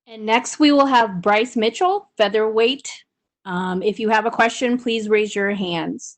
And next we will have Bryce Mitchell, featherweight. If you have a question, please raise your hands.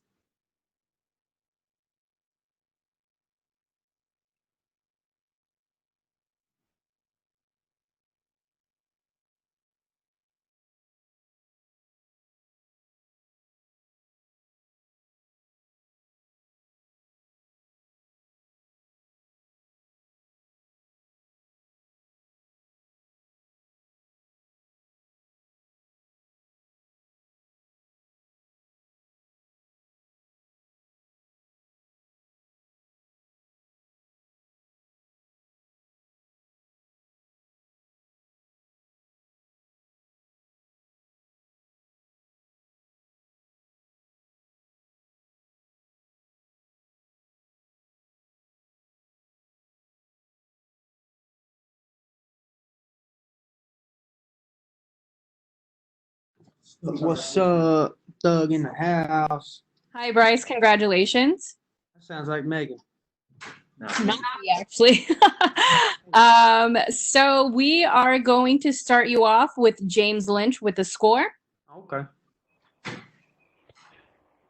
What's up, Thug in the house? Hi, Bryce. Congratulations. That sounds like Megan. Not me, actually. So we are going to start you off with James Lynch with the score. Okay.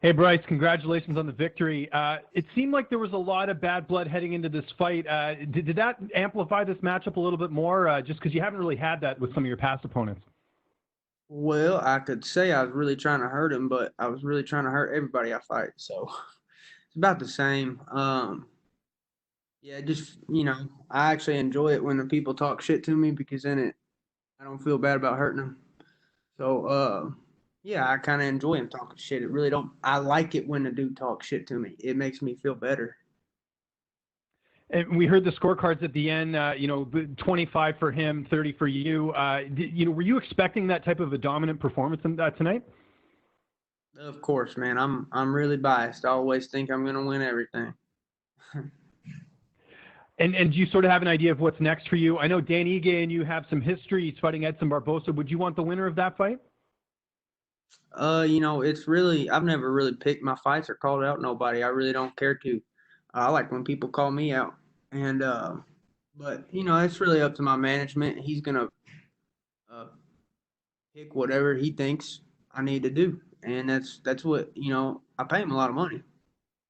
Hey, Bryce, congratulations on the victory. It seemed like there was a lot of bad blood heading into this fight. Did that amplify this matchup a little bit more, just because you haven't really had that with some of your past opponents? Well, I could say I was really trying to hurt him, but I was really trying to hurt everybody I fight. So it's about the same. Yeah, just I actually enjoy it when the people talk shit to me because then I don't feel bad about hurting them. So yeah, I kind of enjoy him talking shit. It really don't. I like it when the dude talks shit to me. It makes me feel better. And we heard the scorecards at the end, 25 for him, 30 for you. Were you expecting that type of a dominant performance tonight? Of course, man. I'm really biased. I always think I'm gonna win everything. And do you sort of have an idea of what's next for you? I know Dan Ige and you have some history fighting Edson Barbosa. Would you want the winner of that fight? It's really I've never really picked my fights or called out nobody. I really don't care to. I like when people call me out. And but it's really up to my management. He's gonna uh pick whatever he thinks I need to do. And that's what, I pay him a lot of money.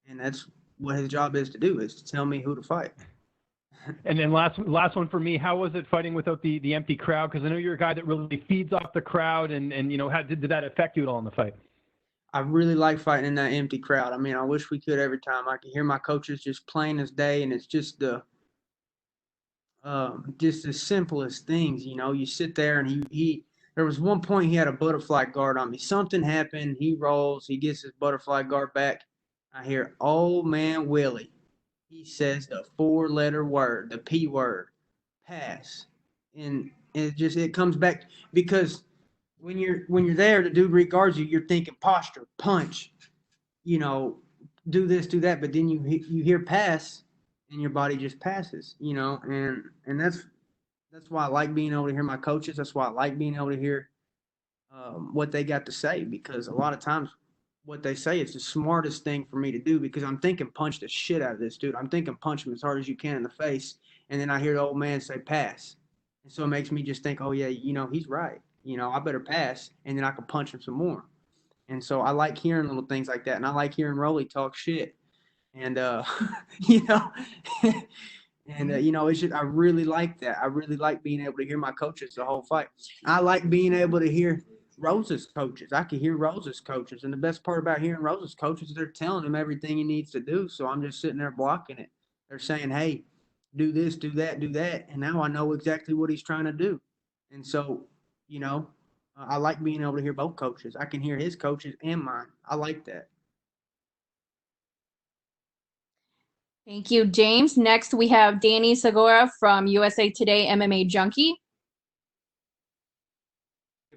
And that's what his job is to do, is to tell me who to fight. And then last one for me, how was it fighting without the empty crowd? Because I know you're a guy that really feeds off the crowd, and how did that affect you at all in the fight? I really like fighting in that empty crowd. I mean, I wish we could every time. I can hear my coaches just plain as day, and it's just the simplest things. You sit there and he there was one point he had a butterfly guard on me. Something happened. He rolls. He gets his butterfly guard back. I hear, "Oh man, Willie." He says the four-letter word, the P word, pass, and it comes back because when you're there, the dude regards you. You're thinking posture, punch, you know, do this, do that, but then you hear pass, and your body just passes, and that's why I like being able to hear my coaches. That's why I like being able to hear what they got to say, because a lot of times what they say is the smartest thing for me to do, because I'm thinking punch the shit out of this dude. I'm thinking punch him as hard as you can in the face, and then I hear the old man say pass, and so it makes me just think, oh yeah, he's right. I better pass, and then I can punch him some more. And so I like hearing little things like that, and I like hearing Rolly talk shit, and you know, and it's just I really like that. I really like being able to hear my coaches the whole fight. I like being able to hear Rosa's coaches. I can hear Rosa's coaches, and the best part about hearing Rosa's coaches is they're telling him everything he needs to do. So I'm just sitting there blocking it. They're saying, "Hey, do this, do that," and now I know exactly what he's trying to do. And so, you know, I like being able to hear both coaches. I can hear his coaches and mine. I like that. Thank you, James. Next, we have Danny Segura from USA Today MMA Junkie.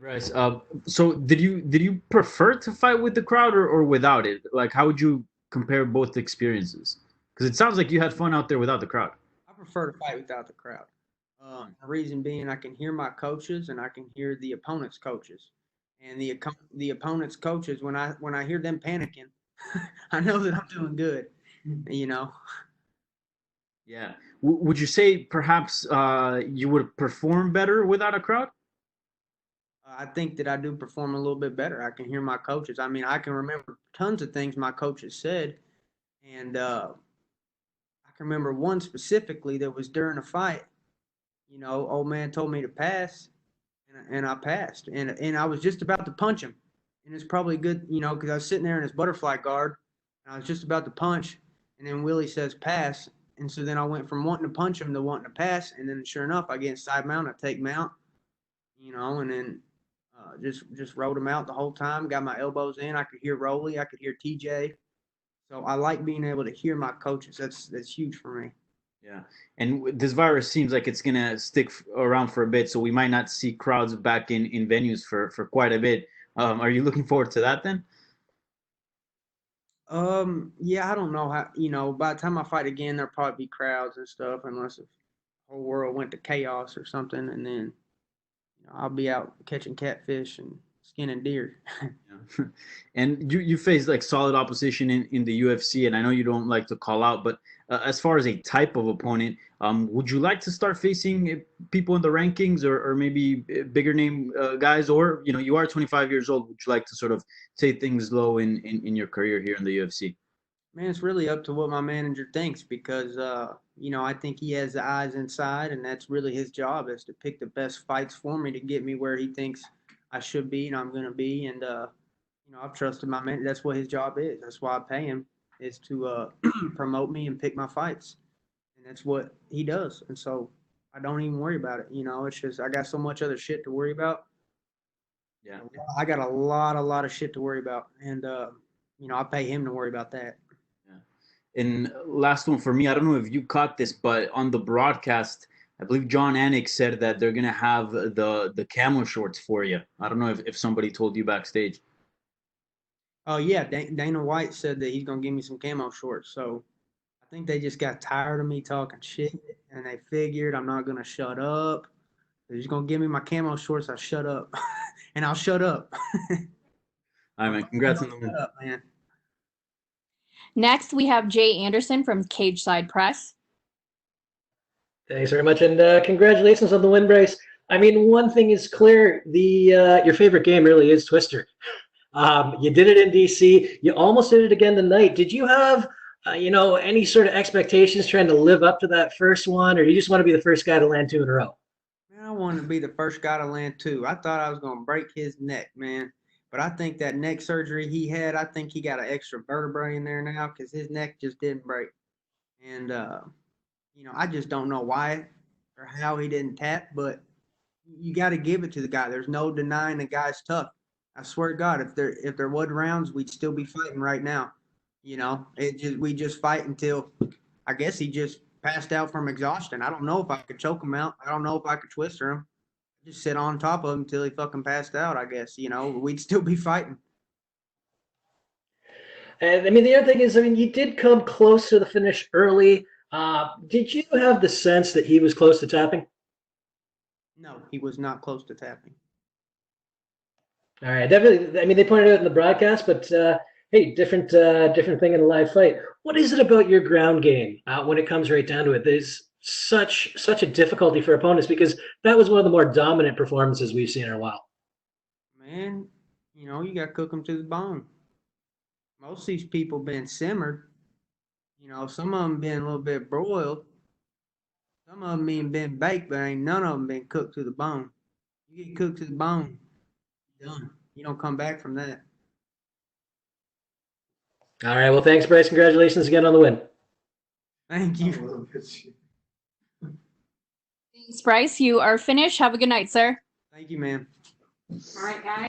Bryce, so did you prefer to fight with the crowd or without it? Like, how would you compare both experiences? Because it sounds like you had fun out there without the crowd. I prefer to fight without the crowd. The reason being, I can hear my coaches and I can hear the opponent's coaches, and the opponent's coaches, when I hear them panicking, I know that I'm doing good. You know, Yeah. Would you say perhaps you would perform better without a crowd? I think that I do perform a little bit better. I can hear my coaches. I mean, I can remember tons of things my coaches said, and I can remember one specifically that was during a fight. You know, old man told me to pass, and I passed, and I was just about to punch him, and it's probably good, you know, because I was sitting there in his butterfly guard, and I was just about to punch, and then Willie says pass, and so then I went from wanting to punch him to wanting to pass, and then sure enough, I get inside mount, I take mount, you know, and then just rode him out the whole time. Got my elbows in. I could hear Rolly. I could hear TJ. So I like being able to hear my coaches. That's huge for me. Yeah, and this virus seems like it's gonna stick around for a bit, so we might not see crowds back in venues for quite a bit. Are you looking forward to that then? Yeah, I don't know how. You know, by the time I fight again, there'll probably be crowds and stuff, unless the whole world went to chaos or something, and then I'll be out catching catfish and skinning deer. Yeah. And you face like solid opposition in the UFC, and I know you don't like to call out, but as far as a type of opponent, would you like to start facing people in the rankings or maybe bigger name guys, or you are 25 years old? Would you like to sort of take things low in your career here in the UFC? Man, it's really up to what my manager thinks because, I think he has the eyes inside, and that's really his job is to pick the best fights for me to get me where he thinks I should be and I'm going to be. And, I've trusted my man. That's what his job is. That's why I pay him is to promote me and pick my fights. And that's what he does. And so I don't even worry about it. It's just I got so much other shit to worry about. Yeah. I got a lot of shit to worry about. And, I pay him to worry about that. And last one for me, I don't know if you caught this, but on the broadcast, I believe John Anik said that they're gonna have the camo shorts for you. I don't know if somebody told you backstage. Oh yeah, Dana White said that he's gonna give me some camo shorts. So I think they just got tired of me talking shit, and they figured I'm not gonna shut up. They're just gonna give me my camo shorts. I'll shut up, and I'll shut up. All right, man. Congrats on the win. Shut up, man. Next, we have Jay Anderson from Cage Side Press. Thanks very much, and congratulations on the win, Bryce. I mean, one thing is clear: your favorite game really is Twister. You did it in DC. You almost did it again tonight. Did you have, any sort of expectations trying to live up to that first one, or you just want to be the first guy to land two in a row? Man, I wanted to be the first guy to land two. I thought I was gonna break his neck, man. But I think that neck surgery he had, I think he got an extra vertebrae in there now because his neck just didn't break. And I just don't know why or how he didn't tap, but you got to give it to the guy. There's no denying the guy's tough. I swear to God, if there wasn't rounds, we'd still be fighting right now. We just fight until I guess he just passed out from exhaustion. I don't know if I could choke him out. I don't know if I could twister him. Just sit on top of him until he fucking passed out. I guess we'd still be fighting. And I mean, the other thing is, you did come close to the finish early. Did you have the sense that he was close to tapping? No, he was not close to tapping. All right, definitely. I mean, they pointed out in the broadcast, but hey, different thing in a live fight. What is it about your ground game when it comes right down to it? There's such a difficulty for opponents because that was one of the more dominant performances we've seen in a while. Man, you got to cook them to the bone. Most of these people been simmered. Some of them been a little bit broiled. Some of them been baked, but ain't none of them been cooked to the bone. You get cooked to the bone, done. You don't come back from that. All right, well, thanks, Bryce. Congratulations again on the win. Thank you. Thanks, Bryce. You are finished. Have a good night, sir. Thank you, man. All right, guys.